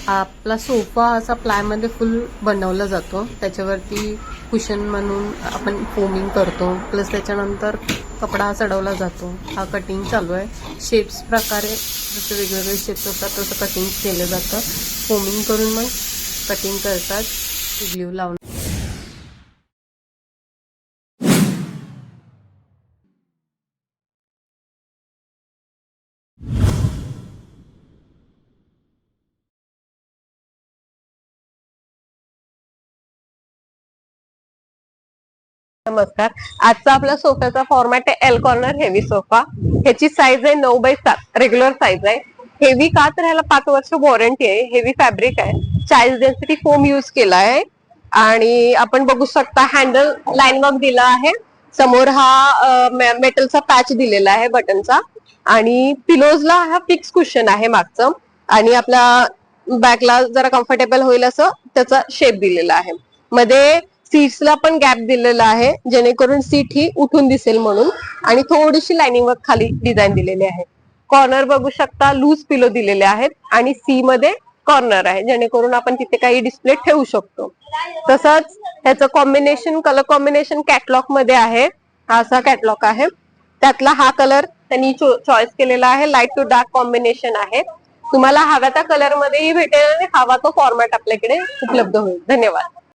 आपला सोफा असा प्लायमध्ये फुल बनवला जातो, त्याच्यावरती कुशन म्हणून आपण फोमिंग करतो, प्लस त्याच्यानंतर कपडा चढवला जातो. हा कटिंग चालू आहे. शेप्स प्रकारे जसं वेगवेगळे शेप्स असतात तसं कटिंग केलं जातं. फोमिंग करून मग कटिंग करतात ग्लू लावून. नमस्कार. आजचा आपला सोफ्याचा फॉर्मॅट आहे एल कॉर्नर हेवी सोफा. ह्याची साईज आहे 9x7 रेग्युलर साईज आहे. हेवी का तर ह्याला 5 वर्ष वॉरंटी आहे. हेवी फॅब्रिक आहे. 40 डेन्सिटी फोम यूज केला आहे आणि आपण बघू शकता हँडल लाईन वर्क दिला आहे. समोर हा मेटलचा पॅच दिलेला आहे बटनचा आणि पिलोजला हा फिक्स कुशन आहे मागचं आणि आपल्या बॅकला जरा कम्फर्टेबल होईल असं त्याचा शेप दिलेला आहे. मध्ये सीट्सला पण गॅप दिलेला आहे जेणेकरून सीट ही उठून दिसेल म्हणून आणि थोडीशी लाइनिंग वर्क खाली डिझाईन दिलेली आहे. कॉर्नर बघू शकता लूज पिलो दिलेले आहेत आणि सी मध्ये कॉर्नर आहे जेणेकरून आपण तिथे काही डिस्प्ले ठेवू शकतो. तसंच ह्याचं कॉम्बिनेशन कलर कॉम्बिनेशन कॅटलॉग मध्ये आहे. हा असा कॅटलॉग आहे. त्यातला हा कलर त्यांनी चॉईस केलेला आहे. लाईट टू डार्क कॉम्बिनेशन आहे. तुम्हाला हव्या त्या कलर मध्येही भेटेल आणि हवा तो फॉर्मॅट आपल्याकडे उपलब्ध होईल. धन्यवाद.